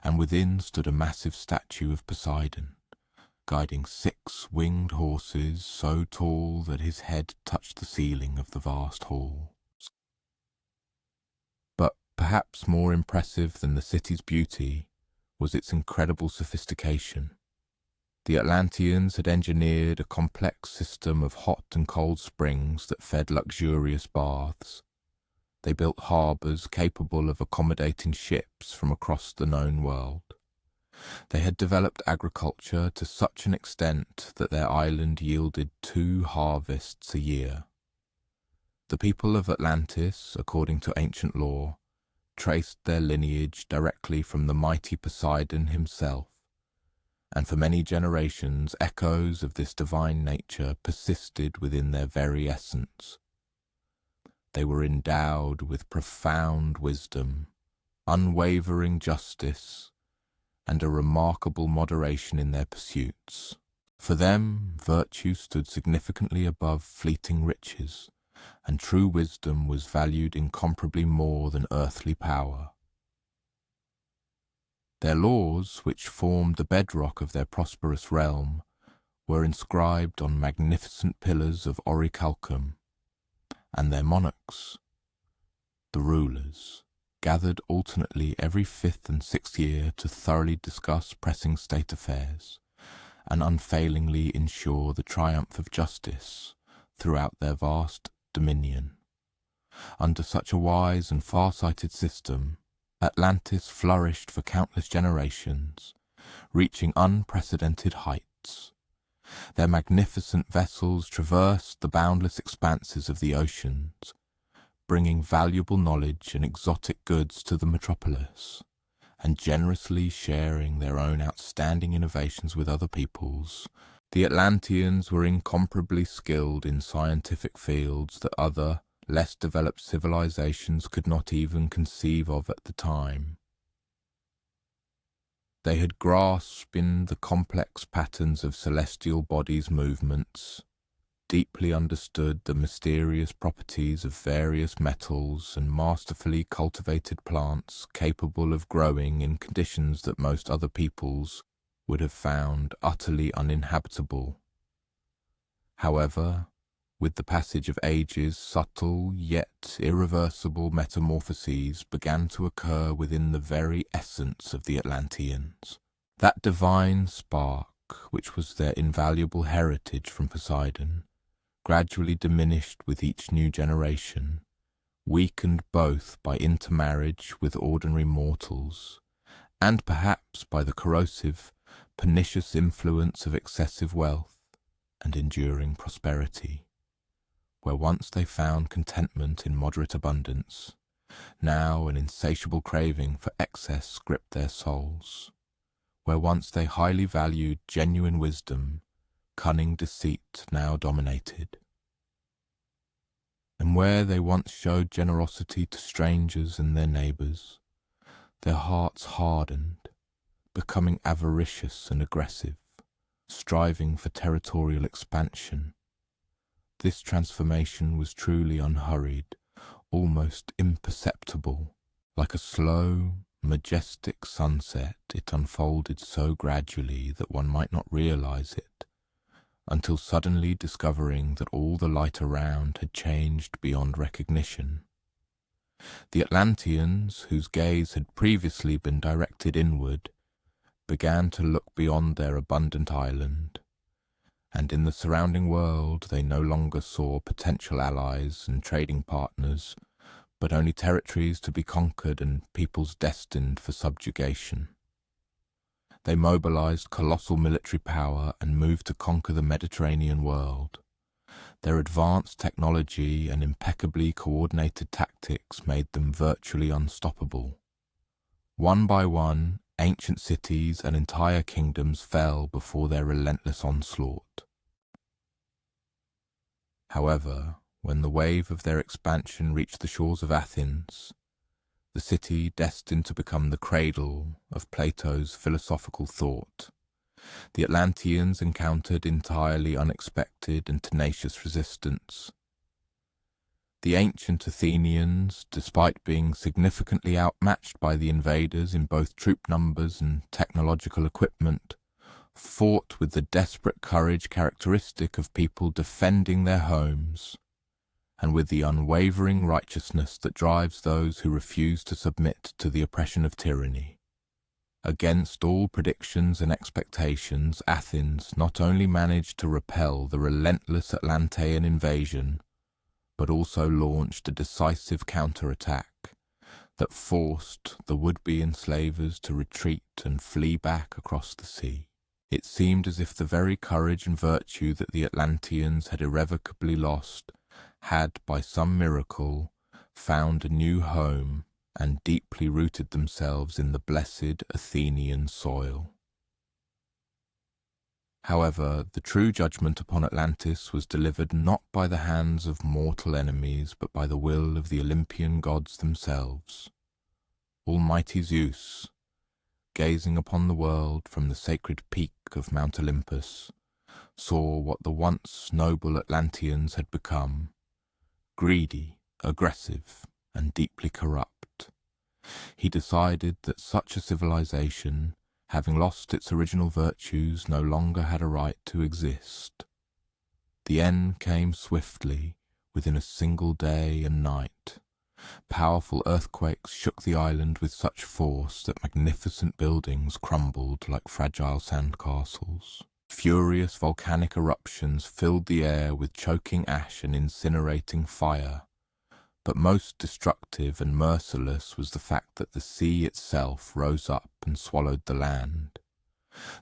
and within stood a massive statue of Poseidon, guiding 6 winged horses so tall that his head touched the ceiling of the vast hall. But perhaps more impressive than the city's beauty was its incredible sophistication. The Atlanteans had engineered a complex system of hot and cold springs that fed luxurious baths. They built harbours capable of accommodating ships from across the known world. They had developed agriculture to such an extent that their island yielded 2 harvests a year. The people of Atlantis, according to ancient lore, traced their lineage directly from the mighty Poseidon himself, and for many generations echoes of this divine nature persisted within their very essence. They were endowed with profound wisdom, unwavering justice, and a remarkable moderation in their pursuits. For them, virtue stood significantly above fleeting riches, and true wisdom was valued incomparably more than earthly power. Their laws, which formed the bedrock of their prosperous realm, were inscribed on magnificent pillars of orichalcum, and their monarchs, the rulers, gathered alternately every 5th and 6th year to thoroughly discuss pressing state affairs and unfailingly ensure the triumph of justice throughout their vast dominion. Under such a wise and far-sighted system, Atlantis flourished for countless generations, reaching unprecedented heights. Their magnificent vessels traversed the boundless expanses of the oceans, bringing valuable knowledge and exotic goods to the metropolis, and generously sharing their own outstanding innovations with other peoples. The Atlanteans were incomparably skilled in scientific fields that other, less developed civilizations could not even conceive of at the time. They had grasped in the complex patterns of celestial bodies' movements, deeply understood the mysterious properties of various metals, and masterfully cultivated plants capable of growing in conditions that most other peoples would have found utterly uninhabitable. However, with the passage of ages, subtle yet irreversible metamorphoses began to occur within the very essence of the Atlanteans. That divine spark, which was their invaluable heritage from Poseidon, gradually diminished with each new generation, weakened both by intermarriage with ordinary mortals, and perhaps by the corrosive, pernicious influence of excessive wealth and enduring prosperity. Where once they found contentment in moderate abundance, now an insatiable craving for excess gripped their souls. Where once they highly valued genuine wisdom, cunning deceit now dominated. And where they once showed generosity to strangers and their neighbours, their hearts hardened, becoming avaricious and aggressive, striving for territorial expansion. This transformation was truly unhurried, almost imperceptible. Like a slow, majestic sunset, it unfolded so gradually that one might not realize it, until suddenly discovering that all the light around had changed beyond recognition. The Atlanteans, whose gaze had previously been directed inward, began to look beyond their abundant island, and in the surrounding world they no longer saw potential allies and trading partners, but only territories to be conquered and peoples destined for subjugation. They mobilized colossal military power and moved to conquer the Mediterranean world. Their advanced technology and impeccably coordinated tactics made them virtually unstoppable. One by one, ancient cities and entire kingdoms fell before their relentless onslaught. However, when the wave of their expansion reached the shores of Athens, the city destined to become the cradle of Plato's philosophical thought, the Atlanteans encountered entirely unexpected and tenacious resistance. The ancient Athenians, despite being significantly outmatched by the invaders in both troop numbers and technological equipment, fought with the desperate courage characteristic of people defending their homes, and with the unwavering righteousness that drives those who refuse to submit to the oppression of tyranny. Against all predictions and expectations, Athens not only managed to repel the relentless Atlantean invasion, but also launched a decisive counterattack that forced the would-be enslavers to retreat and flee back across the sea. It seemed as if the very courage and virtue that the Atlanteans had irrevocably lost had, by some miracle, found a new home and deeply rooted themselves in the blessed Athenian soil. However, the true judgment upon Atlantis was delivered not by the hands of mortal enemies, but by the will of the Olympian gods themselves. Almighty Zeus, gazing upon the world from the sacred peak of Mount Olympus, saw what the once noble Atlanteans had become: greedy, aggressive, and deeply corrupt. He decided that such a civilization, having lost its original virtues, no longer had a right to exist. The end came swiftly, within a single day and night. Powerful earthquakes shook the island with such force that magnificent buildings crumbled like fragile sandcastles. Furious volcanic eruptions filled the air with choking ash and incinerating fire. But most destructive and merciless was the fact that the sea itself rose up and swallowed the land.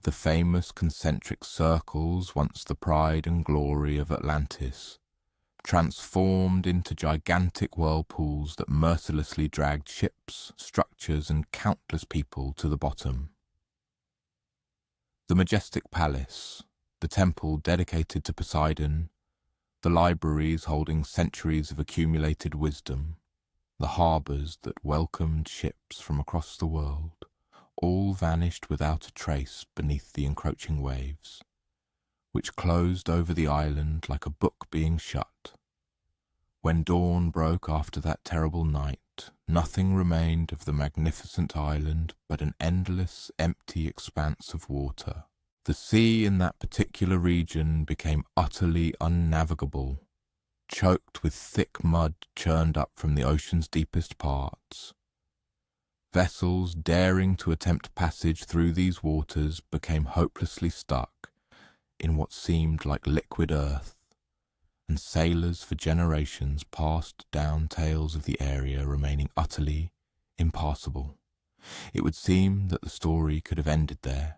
The famous concentric circles, once the pride and glory of Atlantis, transformed into gigantic whirlpools that mercilessly dragged ships, structures, and countless people to the bottom. The majestic palace, the temple dedicated to Poseidon, the libraries holding centuries of accumulated wisdom, the harbours that welcomed ships from across the world, all vanished without a trace beneath the encroaching waves, which closed over the island like a book being shut. When dawn broke after that terrible night, nothing remained of the magnificent island but an endless, empty expanse of water. The sea in that particular region became utterly unnavigable, choked with thick mud churned up from the ocean's deepest parts. Vessels daring to attempt passage through these waters became hopelessly stuck in what seemed like liquid earth, and sailors for generations passed down tales of the area remaining utterly impassable. It would seem that the story could have ended there,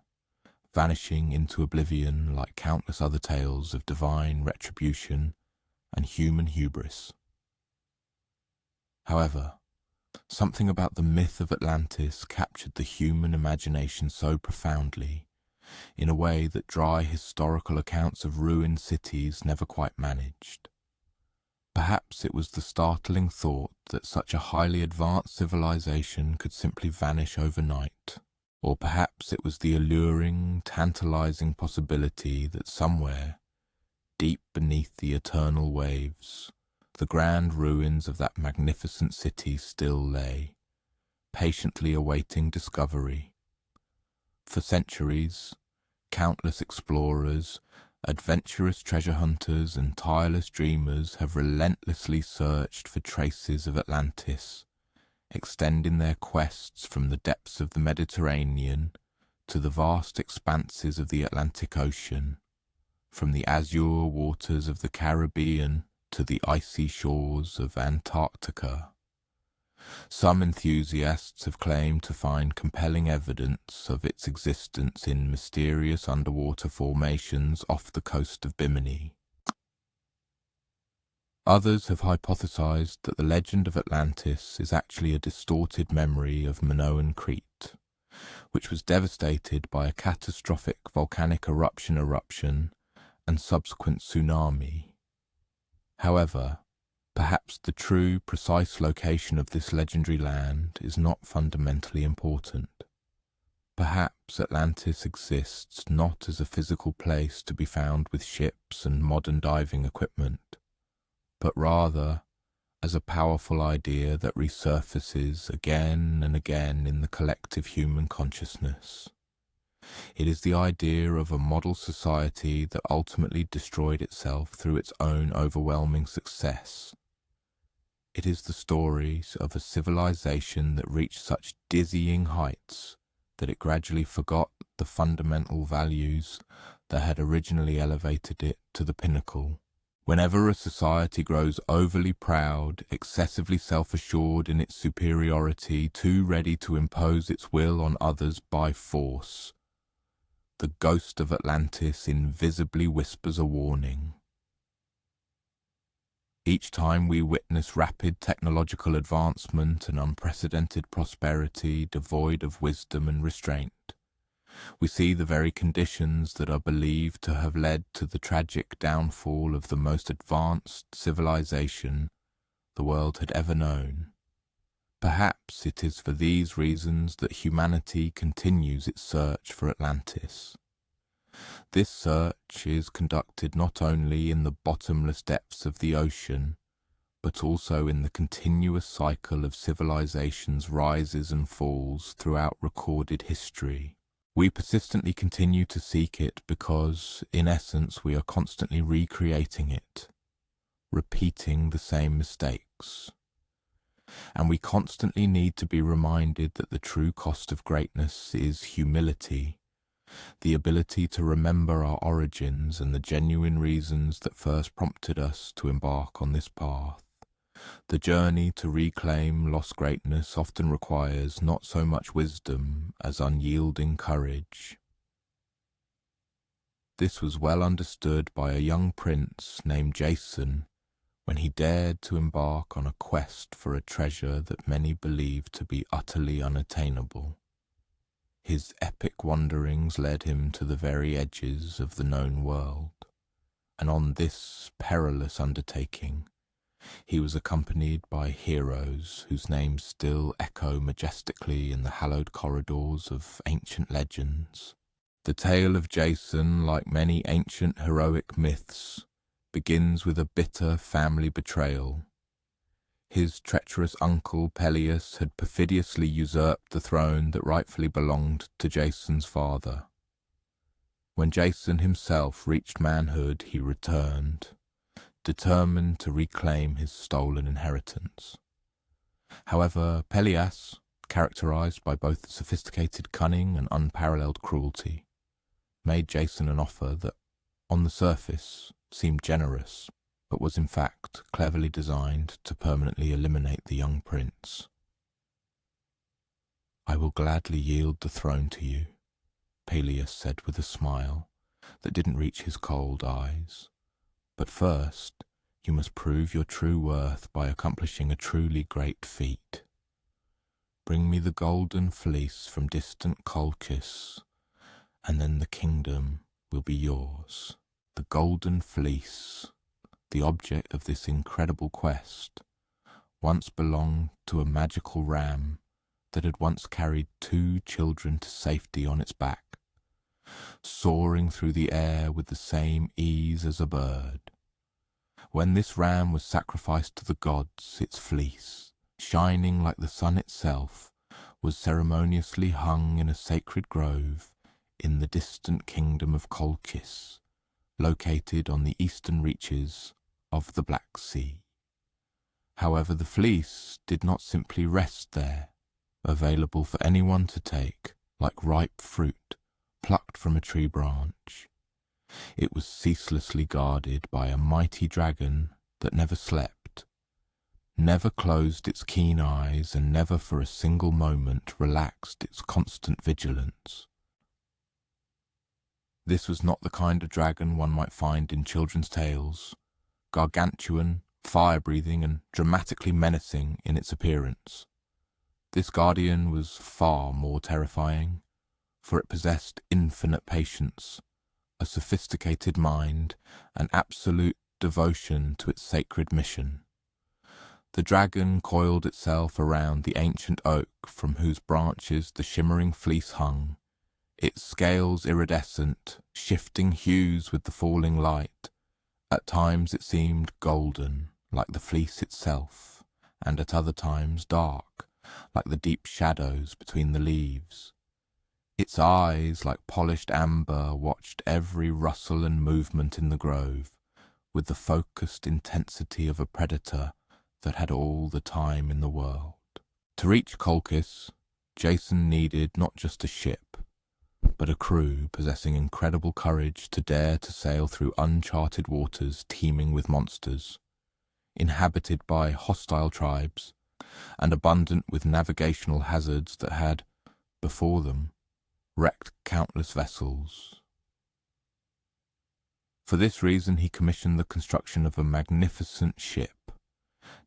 vanishing into oblivion like countless other tales of divine retribution and human hubris. However, something about the myth of Atlantis captured the human imagination so profoundly, in a way that dry historical accounts of ruined cities never quite managed. Perhaps it was the startling thought that such a highly advanced civilization could simply vanish overnight. Or perhaps it was the alluring, tantalizing possibility that somewhere, deep beneath the eternal waves, the grand ruins of that magnificent city still lay, patiently awaiting discovery. For centuries, countless explorers, adventurous treasure hunters, and tireless dreamers have relentlessly searched for traces of Atlantis, extending their quests from the depths of the Mediterranean to the vast expanses of the Atlantic Ocean, from the azure waters of the Caribbean to the icy shores of Antarctica. Some enthusiasts have claimed to find compelling evidence of its existence in mysterious underwater formations off the coast of Bimini. Others have hypothesized that the legend of Atlantis is actually a distorted memory of Minoan Crete, which was devastated by a catastrophic volcanic eruption and subsequent tsunami. However, perhaps the true, precise location of this legendary land is not fundamentally important. Perhaps Atlantis exists not as a physical place to be found with ships and modern diving equipment, but rather as a powerful idea that resurfaces again and again in the collective human consciousness. It is the idea of a model society that ultimately destroyed itself through its own overwhelming success. It is the stories of a civilization that reached such dizzying heights that it gradually forgot the fundamental values that had originally elevated it to the pinnacle. Whenever a society grows overly proud, excessively self-assured in its superiority, too ready to impose its will on others by force, the ghost of Atlantis invisibly whispers a warning. Each time we witness rapid technological advancement and unprecedented prosperity devoid of wisdom and restraint, we see the very conditions that are believed to have led to the tragic downfall of the most advanced civilization the world had ever known. Perhaps it is for these reasons that humanity continues its search for Atlantis. This search is conducted not only in the bottomless depths of the ocean, but also in the continuous cycle of civilization's rises and falls throughout recorded history. We persistently continue to seek it because, in essence, we are constantly recreating it, repeating the same mistakes. And we constantly need to be reminded that the true cost of greatness is humility, the ability to remember our origins and the genuine reasons that first prompted us to embark on this path. The journey to reclaim lost greatness often requires not so much wisdom as unyielding courage. This was well understood by a young prince named Jason when he dared to embark on a quest for a treasure that many believed to be utterly unattainable. His epic wanderings led him to the very edges of the known world, and on this perilous undertaking, he was accompanied by heroes whose names still echo majestically in the hallowed corridors of ancient legends. The tale of Jason, like many ancient heroic myths, begins with a bitter family betrayal. His treacherous uncle Peleus had perfidiously usurped the throne that rightfully belonged to Jason's father. When Jason himself reached manhood, he returned, determined to reclaim his stolen inheritance. However, Peleus, characterized by both sophisticated cunning and unparalleled cruelty, made Jason an offer that, on the surface, seemed generous, but was in fact cleverly designed to permanently eliminate the young prince. "I will gladly yield the throne to you," Peleus said with a smile that didn't reach his cold eyes. "But first, you must prove your true worth by accomplishing a truly great feat. Bring me the golden fleece from distant Colchis, and then the kingdom will be yours." The golden fleece, the object of this incredible quest, once belonged to a magical ram that had once carried 2 children to safety on its back, soaring through the air with the same ease as a bird. When this ram was sacrificed to the gods, its fleece, shining like the sun itself, was ceremoniously hung in a sacred grove in the distant kingdom of Colchis, located on the eastern reaches of the Black Sea. However, the fleece did not simply rest there, available for anyone to take, like ripe fruit plucked from a tree branch. It was ceaselessly guarded by a mighty dragon that never slept, never closed its keen eyes and never for a single moment relaxed its constant vigilance. This was not the kind of dragon one might find in children's tales, gargantuan, fire-breathing, and dramatically menacing in its appearance. This guardian was far more terrifying, for it possessed infinite patience, a sophisticated mind, and absolute devotion to its sacred mission. The dragon coiled itself around the ancient oak from whose branches the shimmering fleece hung, its scales iridescent, shifting hues with the falling light. At times it seemed golden, like the fleece itself, and at other times dark, like the deep shadows between the leaves. Its eyes, like polished amber, watched every rustle and movement in the grove, with the focused intensity of a predator that had all the time in the world. To reach Colchis, Jason needed not just a ship, but a crew possessing incredible courage to dare to sail through uncharted waters teeming with monsters, inhabited by hostile tribes, and abundant with navigational hazards that had, before them, wrecked countless vessels. For this reason he commissioned the construction of a magnificent ship,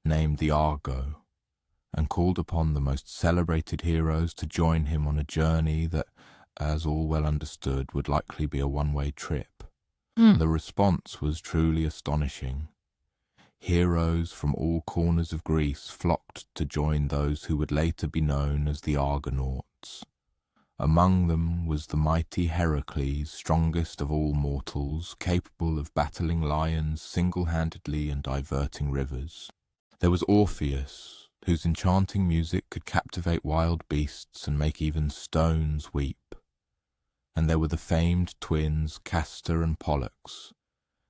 named the Argo, and called upon the most celebrated heroes to join him on a journey that, as all well understood, would likely be a one-way trip. The response was truly astonishing. Heroes from all corners of Greece flocked to join those who would later be known as the Argonauts. Among them was the mighty Heracles, strongest of all mortals, capable of battling lions single-handedly and diverting rivers. There was Orpheus, whose enchanting music could captivate wild beasts and make even stones weep. And there were the famed twins Castor and Pollux,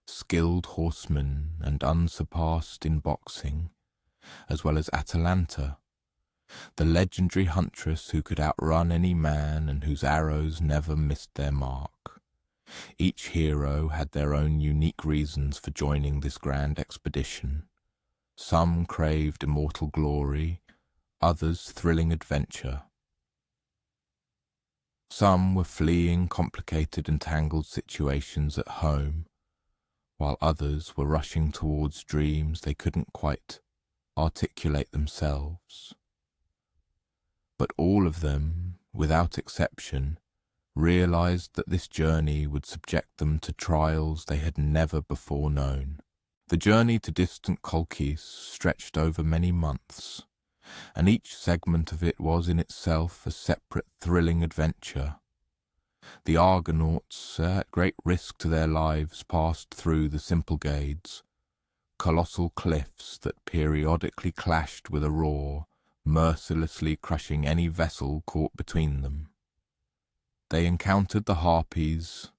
skilled horsemen and unsurpassed in boxing, as well as Atalanta, the legendary huntress who could outrun any man and whose arrows never missed their mark. Each hero had their own unique reasons for joining this grand expedition. Some craved immortal glory, others thrilling adventure. Some were fleeing complicated and tangled situations at home, while others were rushing towards dreams they couldn't quite articulate themselves. But all of them, without exception, realized that this journey would subject them to trials they had never before known. The journey to distant Colchis stretched over many months, and each segment of it was in itself a separate thrilling adventure. The Argonauts, at great risk to their lives, passed through the Symplegades, colossal cliffs that periodically clashed with a roar, mercilessly crushing any vessel caught between them. They encountered the Harpies,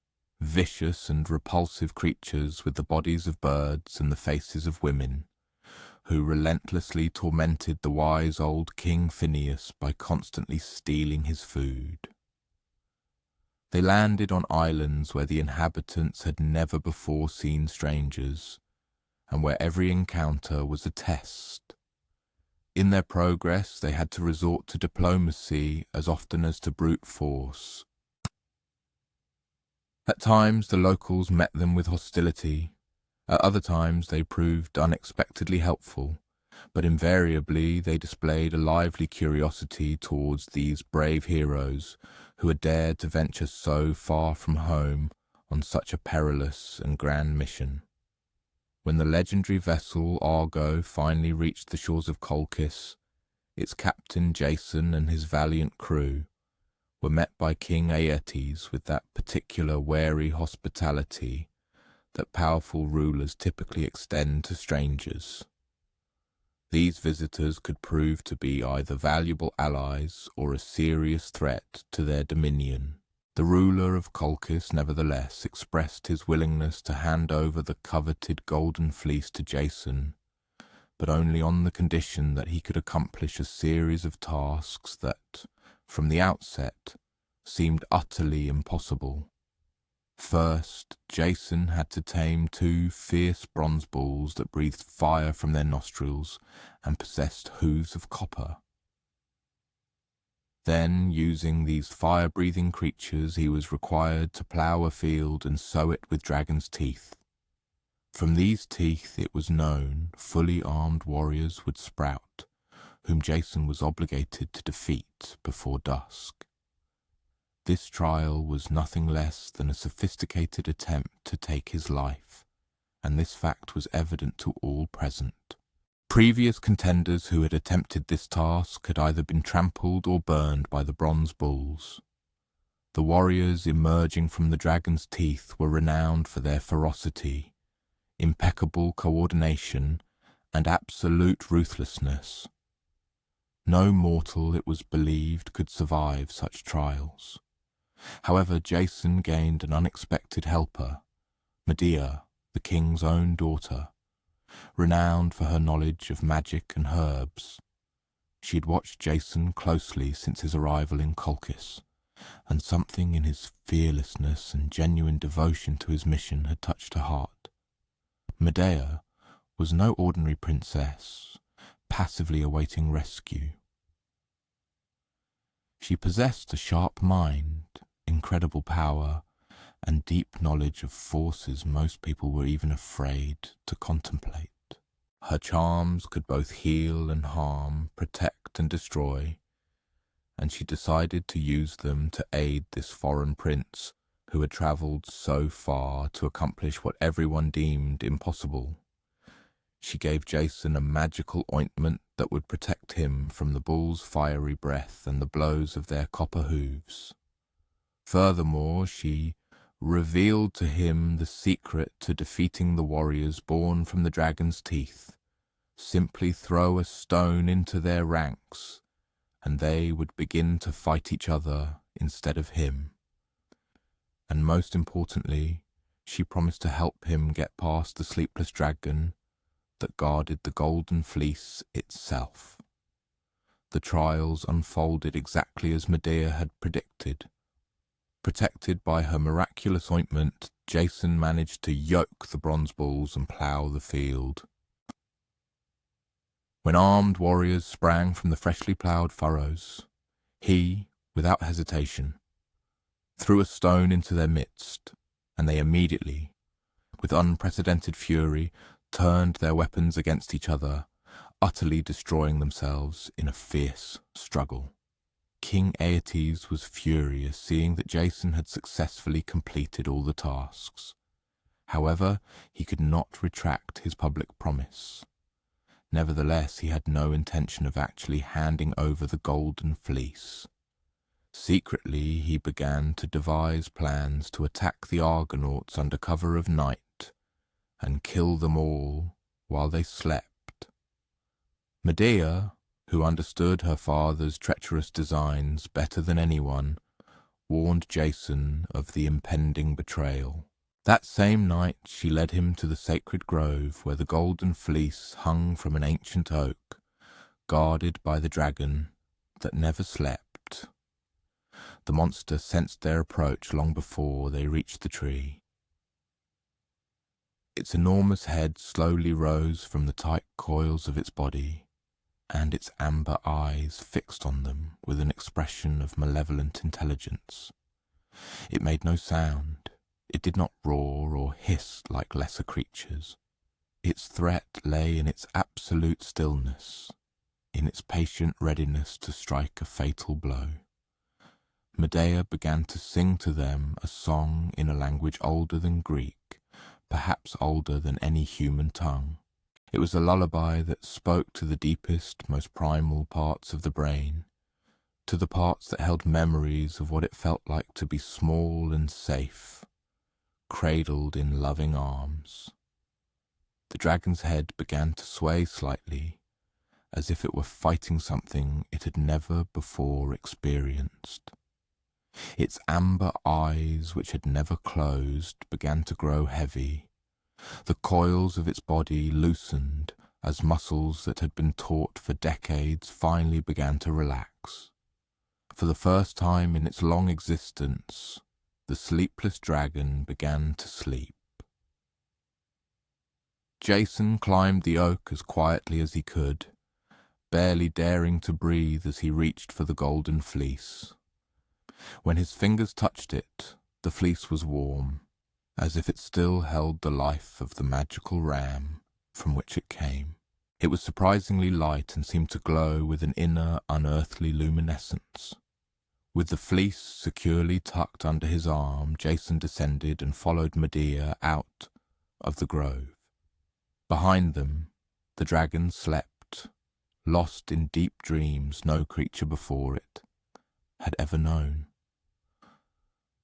vicious and repulsive creatures with the bodies of birds and the faces of women, who relentlessly tormented the wise old King Phineus by constantly stealing his food. They landed on islands where the inhabitants had never before seen strangers, and where every encounter was a test. In their progress, they had to resort to diplomacy as often as to brute force. At times, the locals met them with hostility. At other times, they proved unexpectedly helpful, but invariably they displayed a lively curiosity towards these brave heroes who had dared to venture so far from home on such a perilous and grand mission. When the legendary vessel Argo finally reached the shores of Colchis, its captain Jason and his valiant crew were met by King Aeetes with that particular wary hospitality that powerful rulers typically extend to strangers. These visitors could prove to be either valuable allies or a serious threat to their dominion. The ruler of Colchis, nevertheless, expressed his willingness to hand over the coveted golden fleece to Jason, but only on the condition that he could accomplish a series of tasks that, from the outset, seemed utterly impossible. First, Jason had to tame 2 fierce bronze bulls that breathed fire from their nostrils and possessed hooves of copper. Then, using these fire-breathing creatures, he was required to plough a field and sow it with dragon's teeth. From these teeth, it was known, fully armed warriors would sprout, whom Jason was obligated to defeat before dusk. This trial was nothing less than a sophisticated attempt to take his life, and this fact was evident to all present. Previous contenders who had attempted this task had either been trampled or burned by the bronze bulls. The warriors emerging from the dragon's teeth were renowned for their ferocity, impeccable coordination, and absolute ruthlessness. No mortal, it was believed, could survive such trials. However, Jason gained an unexpected helper, Medea, the king's own daughter, renowned for her knowledge of magic and herbs. She had watched Jason closely since his arrival in Colchis, and something in his fearlessness and genuine devotion to his mission had touched her heart. Medea was no ordinary princess, passively awaiting rescue. She possessed a sharp mind, incredible power, and deep knowledge of forces most people were even afraid to contemplate. Her charms could both heal and harm, protect and destroy, and she decided to use them to aid this foreign prince who had travelled so far to accomplish what everyone deemed impossible. She gave Jason a magical ointment that would protect him from the bulls' fiery breath and the blows of their copper hooves. Furthermore, she revealed to him the secret to defeating the warriors born from the dragon's teeth. Simply throw a stone into their ranks, and they would begin to fight each other instead of him. And most importantly, she promised to help him get past the sleepless dragon that guarded the golden fleece itself. The trials unfolded exactly as Medea had predicted. Protected by her miraculous ointment, Jason managed to yoke the bronze bulls and plough the field. When armed warriors sprang from the freshly ploughed furrows, he, without hesitation, threw a stone into their midst, and they immediately, with unprecedented fury, turned their weapons against each other, utterly destroying themselves in a fierce struggle. King Aeetes was furious, seeing that Jason had successfully completed all the tasks. However, he could not retract his public promise. Nevertheless, he had no intention of actually handing over the golden fleece. Secretly, he began to devise plans to attack the Argonauts under cover of night and kill them all while they slept. Medea, who understood her father's treacherous designs better than anyone, warned Jason of the impending betrayal. That same night she led him to the sacred grove where the golden fleece hung from an ancient oak, guarded by the dragon that never slept. The monster sensed their approach long before they reached the tree. Its enormous head slowly rose from the tight coils of its body, and its amber eyes fixed on them with an expression of malevolent intelligence. It made no sound. It did not roar or hiss like lesser creatures. Its threat lay in its absolute stillness, in its patient readiness to strike a fatal blow. Medea began to sing to them a song in a language older than Greek, perhaps older than any human tongue. It was a lullaby that spoke to the deepest, most primal parts of the brain, to the parts that held memories of what it felt like to be small and safe, cradled in loving arms. The dragon's head began to sway slightly, as if it were fighting something it had never before experienced. Its amber eyes, which had never closed, began to grow heavy. The coils of its body loosened as muscles that had been taut for decades finally began to relax. For the first time in its long existence, the sleepless dragon began to sleep. Jason climbed the oak as quietly as he could, barely daring to breathe as he reached for the golden fleece. When his fingers touched it, the fleece was warm, as if it still held the life of the magical ram from which it came. It was surprisingly light and seemed to glow with an inner, unearthly luminescence. With the fleece securely tucked under his arm, Jason descended and followed Medea out of the grove. Behind them, the dragon slept, lost in deep dreams no creature before it had ever known.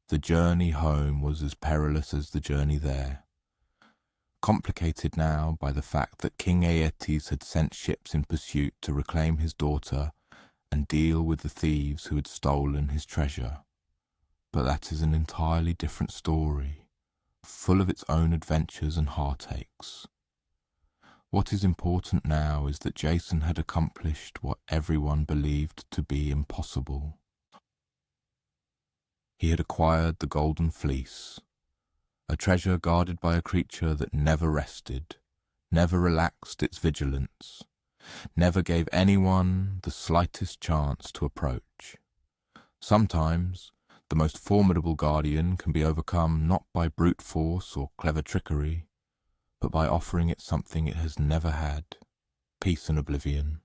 The journey home was as perilous as the journey there, complicated now by the fact that King Aeetes had sent ships in pursuit to reclaim his daughter and deal with the thieves who had stolen his treasure. But that is an entirely different story, full of its own adventures and heartaches. What is important now is that Jason had accomplished what everyone believed to be impossible. He had acquired the Golden Fleece, a treasure guarded by a creature that never rested, never relaxed its vigilance, never gave anyone the slightest chance to approach. Sometimes the most formidable guardian can be overcome not by brute force or clever trickery, but by offering it something it has never had, peace and oblivion.